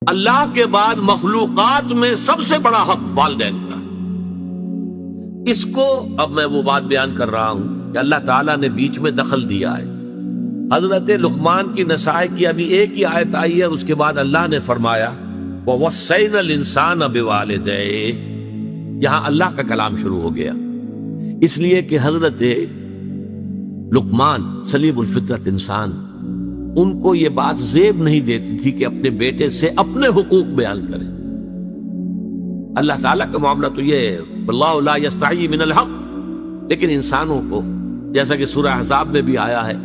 اللہ کے بعد مخلوقات میں سب سے بڑا حق والدین کا ہے۔ اس کو اب میں وہ بات بیان کر رہا ہوں کہ اللہ تعالیٰ نے بیچ میں دخل دیا ہے۔ حضرت لقمان کی نصائح کی ابھی ایک ہی آیت آئی ہے، اس کے بعد اللہ نے فرمایا وَوَصَّيْنَا الْإِنسَانَ بِوَالِدَيْهِ، یہاں اللہ کا کلام شروع ہو گیا، اس لیے کہ حضرت لقمان سلیم الفطرت انسان، ان کو یہ بات زیب نہیں دیتی تھی کہ اپنے بیٹے سے اپنے حقوق بیان کریں۔ اللہ تعالیٰ کا معاملہ تو یہ ہے واللہ لا یستحیی من الحق، لیکن انسانوں کو جیسا کہ سورہ احزاب میں بھی آیا ہے،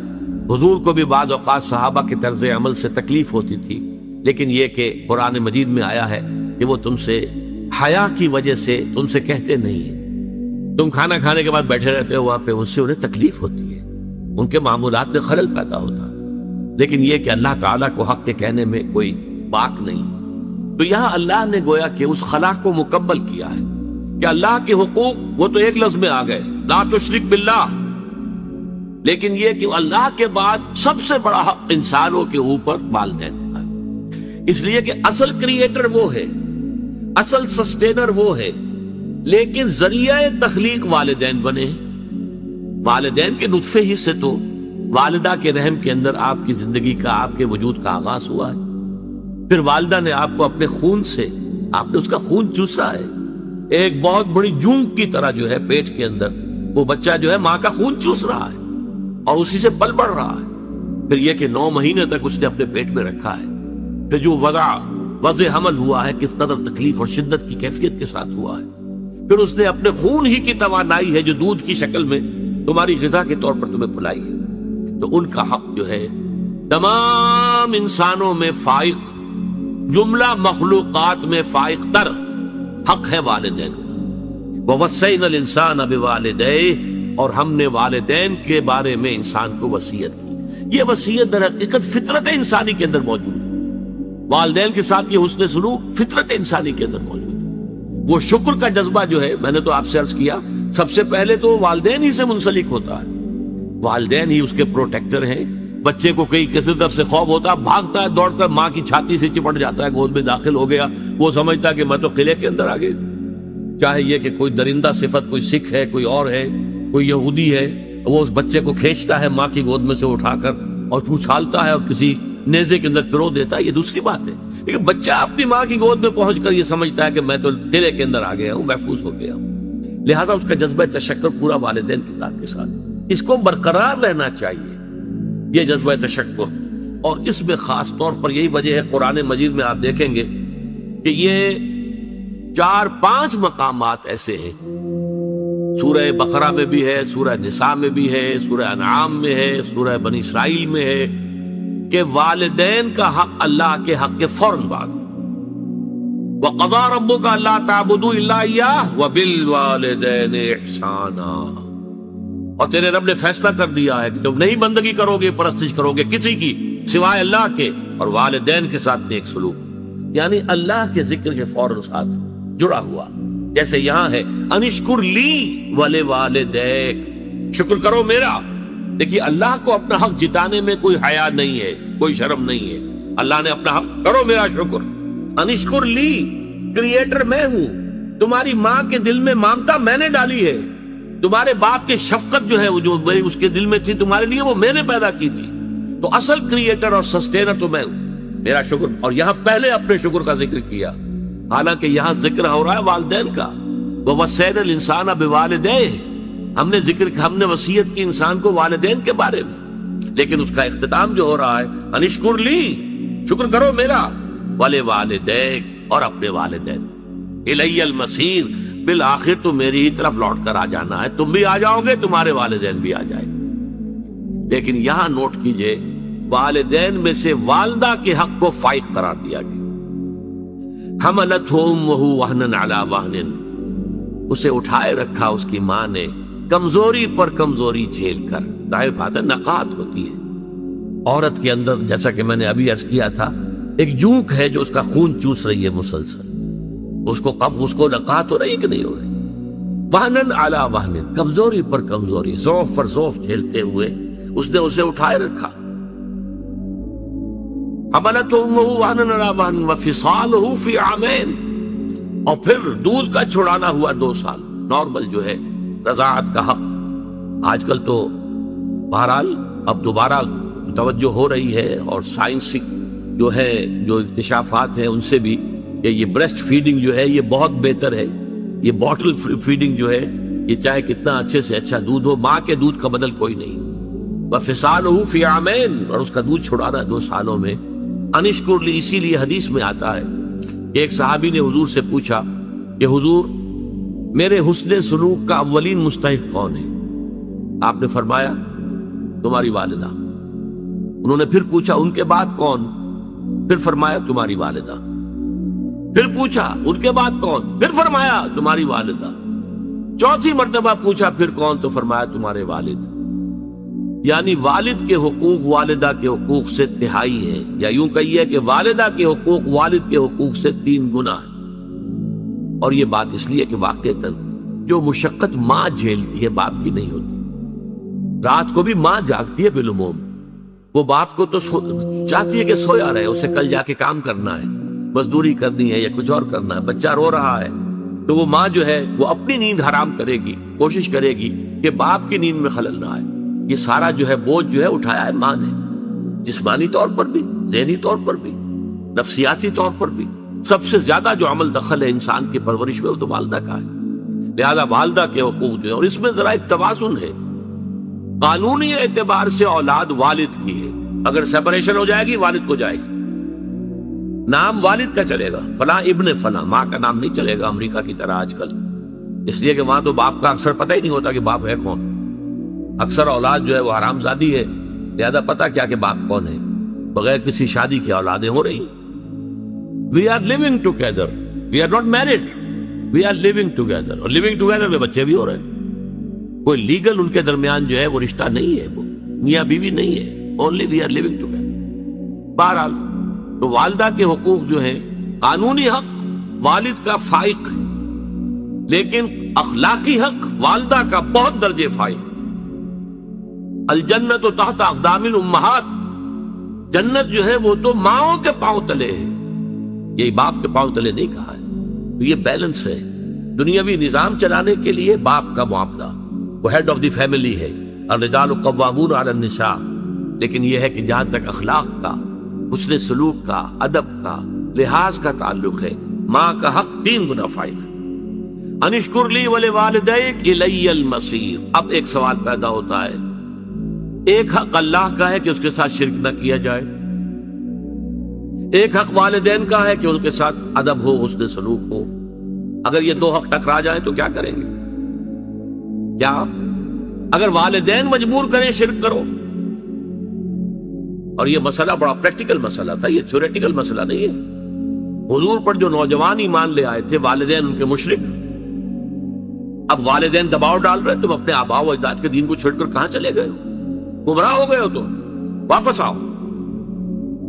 حضور کو بھی بعض اوقات صحابہ کے طرز عمل سے تکلیف ہوتی تھی، لیکن یہ کہ قرآن مجید میں آیا ہے کہ وہ تم سے حیا کی وجہ سے تم سے کہتے نہیں ہیں، تم کھانا کھانے کے بعد بیٹھے رہتے ہو وہاں پہ، اس سے انہیں تکلیف ہوتی ہے، ان کے معمولات میں خلل پیدا ہوتا ہے، لیکن یہ کہ اللہ تعالیٰ کو حق کے کہنے میں کوئی باک نہیں۔ تو یہاں اللہ نے گویا کہ اس خلا کو مکمل کیا ہے کہ اللہ کے حقوق وہ تو ایک لفظ میں آ گئے لا تشرک باللہ، لیکن یہ کہ اللہ کے بعد سب سے بڑا حق انسانوں کے اوپر والدین کا ہے، اس لیے کہ اصل کریٹر وہ ہے، اصل سسٹینر وہ ہے، لیکن ذریعہ تخلیق والدین بنے۔ والدین کے نطفے ہی سے تو والدہ کے رحم کے اندر آپ کی زندگی کا، آپ کے وجود کا آغاز ہوا ہے، پھر والدہ نے آپ کو اپنے خون سے، آپ نے اس کا خون چوسا ہے، ایک بہت بڑی جونگ کی طرح جو ہے پیٹ کے اندر وہ بچہ جو ہے ماں کا خون چوس رہا ہے اور اسی سے پل بڑھ رہا ہے، پھر یہ کہ 9 مہینے تک اس نے اپنے پیٹ میں رکھا ہے، پھر جو وضع حمل ہوا ہے کس قدر تکلیف اور شدت کی کیفیت کے ساتھ ہوا ہے، پھر اس نے اپنے خون ہی کی توانائی ہے جو دودھ کی شکل میں تمہاری غذا کے طور پر تمہیں پلائی ہے، تو ان کا حق جو ہے تمام انسانوں میں فائق، جملہ مخلوقات میں فائق تر حق ہے والدین کا۔ وَوَصَّيْنَا الْإِنسَانَ بِوَالِدَيْهِ، اور ہم نے والدین کے بارے میں انسان کو وصیت کی۔ یہ وصیت در حقیقت فطرت انسانی کے اندر موجود ہے، والدین کے ساتھ یہ حسن سلوک فطرت انسانی کے اندر موجود ہے۔ وہ شکر کا جذبہ جو ہے، میں نے تو آپ سے عرض کیا، سب سے پہلے تو والدین ہی سے منسلک ہوتا ہے، والدین ہی اس کے پروٹیکٹر ہیں۔ بچے کو کئی کسی طرف سے خوف ہوتا ہے، بھاگتا ہے دوڑ کر ماں کی چھاتی سے چپٹ جاتا ہے، گود میں داخل ہو گیا، وہ سمجھتا ہے کہ میں تو قلعے کے اندر آ گئی، چاہے یہ کہ کوئی درندہ صفت، کوئی سکھ ہے، کوئی اور ہے، کوئی یہودی ہے، وہ اس بچے کو کھینچتا ہے ماں کی گود میں سے اٹھا کر اور اچھالتا ہے اور کسی نیزے کے اندر پرو دیتا ہے، یہ دوسری بات ہے، لیکن بچہ اپنی ماں کی گود میں پہنچ کر یہ سمجھتا ہے کہ میں تو قلعے کے اندر آ گیا ہوں، محفوظ ہو گیا ہوں، لہذا اس کا جذبہ تشکر پورا والدین کے ساتھ اس کو برقرار رہنا چاہیے، یہ جذبہ تشکر۔ اور اس میں خاص طور پر یہی وجہ ہے، قرآن مجید میں آپ دیکھیں گے کہ یہ 4-5 مقامات ایسے ہیں، سورہ بقرہ میں بھی ہے، سورہ نساء میں بھی ہے، سورہ انعام میں ہے، سورہ بنی اسرائیل میں ہے، کہ والدین کا حق اللہ کے حق کے فوراً بعد وَقَضَىٰ رَبُّكَ أَلَّا تَعْبُدُوا إِلَّا إِيَّاهُ وَبِالْوَالِدَيْنِ إِحْسَانًا، اور تیرے رب نے فیصلہ کر دیا ہے کہ تم نہیں بندگی کرو گے، پرستش کرو گے کسی کی سوائے اللہ کے، اور والدین کے ساتھ نیک سلوک، یعنی اللہ کے ذکر کے فوراً ساتھ جڑا ہوا، جیسے یہاں ہے انشکر لی ولوالدیک، شکر کرو میرا۔ دیکھیے اللہ کو اپنا حق جتانے میں کوئی حیا نہیں ہے، کوئی شرم نہیں ہے، اللہ نے اپنا حق کرو میرا شکر۔ انشکر لی، کریٹر میں ہوں، تمہاری ماں کے دل میں ممتا میں نے ڈالی ہے، تمہارے باپ کی شفقت جو ہے وہ جو اس کے دل میں تھی تمہارے لیے وہ میں نے پیدا کی تھی، تو اصل کریٹر اور سسٹینر تو میں ہوں، میرا شکر۔ اور یہاں پہلے اپنے شکر کا ذکر کیا، حالانکہ یہاں ذکر ہو رہا ہے والدین کا، وَوَصَّيْنَا الْإِنسَانَ بِوَالِدَيْهِ، ہم نے وصیت کی انسان کو والدین کے بارے میں، لیکن اس کا اختتام جو ہو رہا ہے انشکر لی، شکر کرو میرا، وَلِوَالِدَيْكَ، اور اپنے والدین، اِلَيَّ الْمَصِيرُ، بالآخر تو میری ہی طرف لوٹ کر آ جانا ہے، تم بھی آ جاؤ گے، تمہارے والدین بھی آ جائیں گے۔ لیکن یہاں نوٹ کیجئے والدین میں سے والدہ کے حق کو فائق قرار دیا گیا، حملتہ امہ وہنا علی وہن، اسے اٹھائے رکھا اس کی ماں نے کمزوری پر کمزوری جھیل کر۔ ظاہر بات ہے نقاہت ہوتی ہے عورت کے اندر، جیسا کہ میں نے ابھی عرض کیا تھا، ایک جوک ہے جو اس کا خون چوس رہی ہے مسلسل، اس کو نقاہت ہو رہی ہے کہ نہیں ہو رہی، وہنن علی وہن، کمزوری پر کمزوری، ضعف پر ضعف جھیلتے ہوئے اس نے اسے اٹھائے رکھا۔ حملته امه وهنا على وهن وفصاله في عامين، اور پھر دودھ کا چھڑانا ہوا 2 سال، نارمل جو ہے رضاعت کا حق۔ آج کل تو بہرحال اب دوبارہ توجہ ہو رہی ہے، اور سائنسی جو ہے جو اکتشافات ہیں ان سے بھی کہ یہ بریسٹ فیڈنگ جو ہے یہ بہت بہتر ہے، یہ باٹل فیڈنگ جو ہے یہ چاہے کتنا اچھے سے اچھا دودھ ہو، ماں کے دودھ کا بدل کوئی نہیں۔ وفصالہ فی عامین، اور اس کا دودھ چھڑانا 2 سالوں میں۔ انشکر لی، اسی لیے حدیث میں آتا ہے کہ ایک صحابی نے حضور سے پوچھا کہ حضور میرے حسن سلوک کا اولین مستحق کون ہے؟ آپ نے فرمایا تمہاری والدہ۔ انہوں نے پھر پوچھا ان کے بعد کون؟ پھر فرمایا تمہاری والدہ۔ پھر پوچھا ان کے بعد کون؟ پھر فرمایا تمہاری والدہ۔ چوتھی مرتبہ پوچھا پھر کون؟ تو فرمایا تمہارے والد۔ یعنی والد کے حقوق والدہ کے حقوق سے تہائی ہے، یا یوں کہیے کہ والدہ کے حقوق والد کے حقوق سے 3 گنا ہے۔ اور یہ بات اس لیے کہ واقعتاً جو مشقت ماں جھیلتی ہے باپ کی نہیں ہوتی۔ رات کو بھی ماں جاگتی ہے بالعموم، وہ باپ کو تو چاہتی ہے کہ سویا رہے، اسے کل جا کے کام کرنا ہے، مزدوری کرنی ہے یا کچھ اور کرنا ہے، بچہ رو رہا ہے تو وہ ماں جو ہے وہ اپنی نیند حرام کرے گی، کوشش کرے گی کہ باپ کی نیند میں خلل نہ آئے۔ یہ سارا جو ہے بوجھ جو ہے اٹھایا ہے ماں نے، جسمانی طور پر بھی، ذہنی طور پر بھی، نفسیاتی طور پر بھی۔ سب سے زیادہ جو عمل دخل ہے انسان کی پرورش میں وہ تو والدہ کا ہے، لہذا والدہ کے حقوق جو ہے، اور اس میں ذرا ایک توازن ہے۔ قانونی اعتبار سے اولاد والد کی ہے، اگر سیپریشن ہو جائے گی والد کو جائے گی، نام والد کا چلے گا، فلاں ابن فلاں، ماں کا نام نہیں چلے گا امریکہ کی طرح آج کل، اس لیے کہ وہاں تو باپ کا اکثر پتہ ہی نہیں ہوتا کہ باپ ہے کون۔ اکثر اولاد جو ہے وہ حرام زادی ہے، لہذا پتہ کیا کہ باپ کون ہے، بغیر کسی شادی کی اولادیں ہو رہی۔ We are living together, we are not married, we are living together، اور living together میں بچے بھی ہو رہے ہیں۔ کوئی لیگل ان کے درمیان جو ہے وہ رشتہ نہیں ہے، وہ میاں بیوی نہیں ہے، only we are living together۔ بہرحال تو والدہ کے حقوق جو ہے قانونی حق والد کا فائق ہے، لیکن اخلاقی حق والدہ کا بہت درجے فائق۔ الجنت تحت اقدام الامہات، جنت جو ہے وہ تو ماؤں کے پاؤں تلے ہے، یہ باپ کے پاؤں تلے نہیں کہا ہے۔ تو یہ بیلنس ہے دنیاوی نظام چلانے کے لیے باپ کا معاملہ، وہ ہیڈ آف دی فیملی ہے، الرجال قوامون علی النساء، لیکن یہ ہے کہ جہاں تک اخلاق کا، حسن سلوک کا، ادب کا، لحاظ کا تعلق ہے، ماں کا حق 3 گنا فائق۔ انشکر لی ولوالدیک الی المصیر۔ اب ایک سوال پیدا ہوتا ہے، ایک حق اللہ کا ہے کہ اس کے ساتھ شرک نہ کیا جائے، ایک حق والدین کا ہے کہ ان کے ساتھ ادب ہو، حسن سلوک ہو۔ اگر یہ 2 حق ٹکرا جائیں تو کیا کریں گے؟ کیا اگر والدین مجبور کریں شرک کرو؟ اور یہ مسئلہ بڑا پریکٹیکل مسئلہ تھا، یہ تھیوریٹیکل مسئلہ نہیں ہے۔ حضور پر جو نوجوان ایمان لے آئے تھے والدین ان کے مشرک، اب والدین دباؤ ڈال رہے، تم اپنے آباء و اجداد کے دین کو چھوڑ کر کہاں چلے گئے ہو؟ گمراہ ہو گئے ہو تو واپس آؤ۔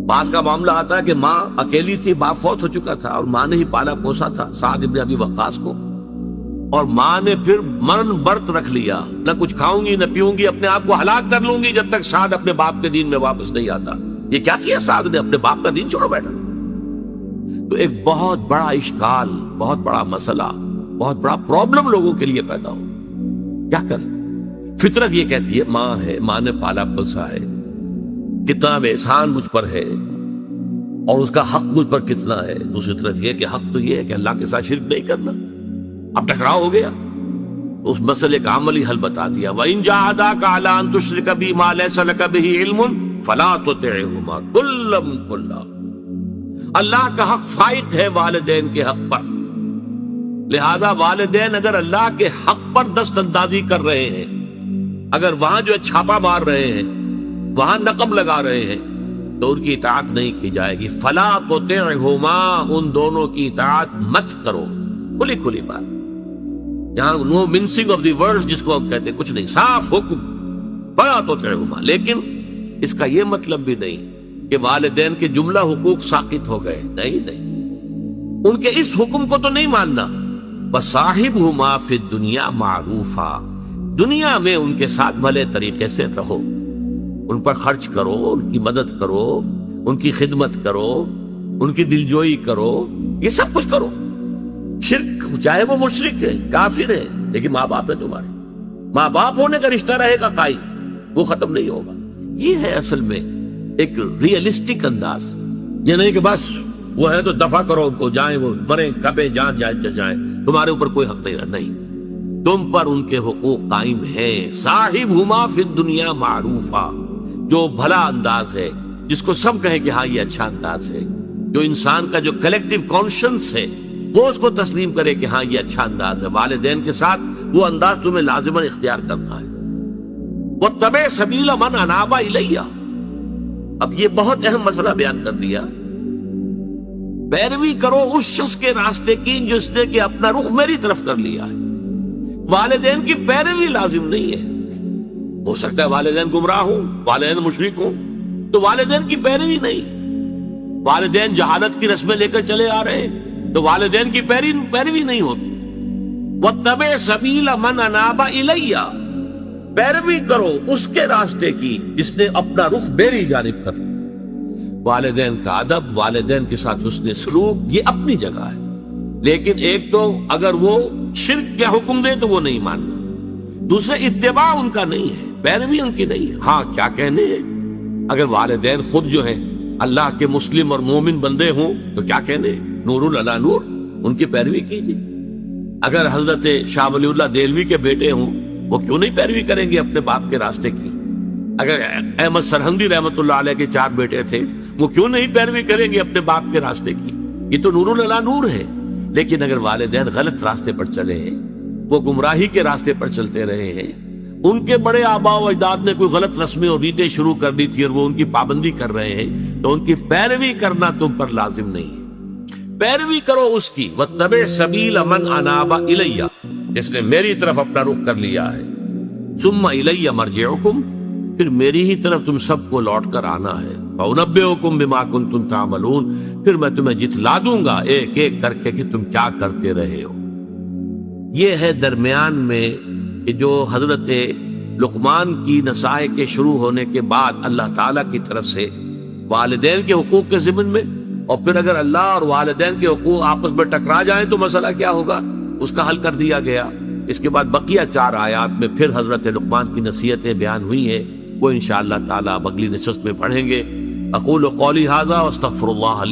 بعض کا معاملہ آتا ہے کہ ماں اکیلی تھی، باپ فوت ہو چکا تھا اور ماں نے ہی پالا پوسا تھا سعد ابن ابی وقاص کو، اور ماں نے پھر مرن برت رکھ لیا، نہ کچھ کھاؤں گی نہ پیوں گی، اپنے آپ کو ہلاک کر لوں گی جب تک سعد اپنے باپ کے دین میں واپس نہیں آتا۔ یہ کیا کیا سعد نے؟ اپنے باپ کا دین چھوڑو بیٹھا۔ تو ایک بہت بڑا اشکال، بہت بڑا مسئلہ، بہت بڑا پرابلم لوگوں کے لیے پیدا ہو۔ کیا کریں؟ فطرت یہ کہتی ہے ماں ہے، ماں نے پالا پوسا ہے، کتنا احسان مجھ پر ہے اور اس کا حق مجھ پر کتنا ہے۔ دوسری طرف یہ کہ حق تو یہ ہے کہ اللہ کے ساتھ شرک نہیں کرنا۔ اب ٹکراؤ ہو گیا، اس مسئلے کا عملی حل بتا دیا۔ وَإِن جَاهَدَاكَ عَلَىٰ أَن تُشْرِكَ بِي مَا لَيْسَ لَكَ بِهِ عِلْمٌ فَلَا تُطِعْهُمَا كُلًّا كُلًّا۔ اللہ کا حق فائق ہے والدین کے حق پر، لہذا والدین اگر اللہ کے حق پر دست اندازی کر رہے ہیں، اگر وہاں جو ہے چھاپا مار رہے ہیں، وہاں نقب لگا رہے ہیں، تو ان کی اطاعت نہیں کی جائے گی۔ فلا تطعهما، ان دونوں کی اطاعت مت کرو۔ کھلی کھلی بات، یہاں نو منسنگ آف دی ورڈز جس کو ہم کہتے ہیں، کچھ نہیں، صاف حکم، فلا تطعهما۔ لیکن اس کا یہ مطلب بھی نہیں کہ والدین کے جملہ حقوق ساقط ہو گئے، نہیں، ان کے اس حکم کو تو نہیں ماننا۔ وصاحبهما فی الدنیا معروفا، دنیا میں ان کے ساتھ بھلے طریقے سے رہو، ان پر خرچ کرو، ان کی مدد کرو، ان کی خدمت کرو، ان کی دلجوئی کرو، یہ سب کچھ کرو۔ شرک چاہے وہ مشرک ہے، کافر ہے، لیکن ماں باپ ہے تمہارے، ماں باپ ہونے کا رشتہ رہے گا قائم، وہ ختم نہیں ہوگا۔ یہ ہے اصل میں ایک ریئلسٹک انداز، یہ نہیں کہ بس وہ ہے تو دفع کرو ان کو، جائیں وہ مریں کبے جان جائیں، تمہارے اوپر کوئی حق نہیں، تم پر ان کے حقوق قائم ہیں۔ صاحبہما فی الدنیا معروفا، جو بھلا انداز ہے، جس کو سب کہیں کہ ہاں یہ اچھا انداز ہے، جو انسان کا جو کلیکٹیو کانشنس ہے وہ اس کو تسلیم کرے کہ ہاں یہ اچھا انداز ہے۔ والدین کے ساتھ وہ انداز تمہیں لازماً اختیار کرنا ہے۔ واتبع سبیل من اناب الی، اب یہ بہت اہم مسئلہ بیان کر دیا، پیروی کرو اس شخص کے راستے کی جس نے کہ اپنا رخ میری طرف کر لیا ہے۔ والدین کی پیروی لازم نہیں ہے، ہو سکتا ہے والدین گمراہ ہوں، والدین مشرک ہوں، تو والدین کی پیروی نہیں۔ والدین جہالت کی رسمیں لے کر چلے آ رہے ہیں تو والدین کی پیروی نہیں ہوتی۔ واتبع سبیل من اناب الی، پیروی کرو اس کے راستے کی جس نے اپنا رخ میری جانب کر لیا۔ والدین کا ادب، والدین کے ساتھ حسن سلوک، یہ اپنی جگہ ہے، لیکن ایک تو اگر وہ شرک کا حکم دے تو وہ نہیں ماننا، دوسرے اتباع ان کا نہیں ہے، پیروی ان کی نہیں ہے۔ ہاں کیا کہنے ہیں، اگر والدین خود جو ہیں اللہ کے مسلم اور مومن بندے ہوں تو کیا کہنے، نور علی نور، ان کی پیروی کیجیے۔ اگر حضرت شاہ ولی اللہ دہلوی کے بیٹے ہوں وہ کیوں نہیں پیروی کریں گے اپنے باپ کے راستے کی؟ اگر احمد سرہندی رحمت اللہ علیہ کے 4 بیٹے تھے وہ کیوں نہیں پیروی کریں گے اپنے باپ کے راستے کی؟ یہ تو نور علی نور ہے۔ لیکن اگر والدین غلط راستے پر چلے ہیں، وہ گمراہی کے راستے پر چلتے رہے ہیں، ان کے بڑے آباء و اجداد نے کوئی غلط رسمیں اور ریتیں شروع کر دی تھی اور وہ ان کی پابندی کر رہے ہیں، تو ان کی پیروی کرنا تم پر لازم نہیں ہے۔ پیروی کرو اس کی، واتبع سبیل من اناب الی، جس نے میری طرف اپنا رخ کر لیا ہے۔ ثم الی مرجعکم، پھر میری ہی طرف تم سب کو لوٹ کر آنا ہے۔ فانبئکم بما کنتم تعملون، پھر میں تمہیں جتلا دوں گا ایک ایک کر کے کہ تم کیا کرتے رہے ہو۔ یہ ہے درمیان میں کہ جو حضرت لقمان کی نصائح کے شروع ہونے کے بعد اللہ تعالیٰ کی طرف سے والدین کے حقوق کے ضمن میں، اور پھر اگر اللہ اور والدین کے حقوق آپس میں ٹکرا جائیں تو مسئلہ کیا ہوگا، اس کا حل کر دیا گیا۔ اس کے بعد بقیہ 4 آیات میں پھر حضرت لقمان کی نصیحتیں بیان ہوئی ہیں، وہ انشاءاللہ تعالیٰ اگلی نشست میں پڑھیں گے۔ اقول قولی ھذا واستغفر اللہ لی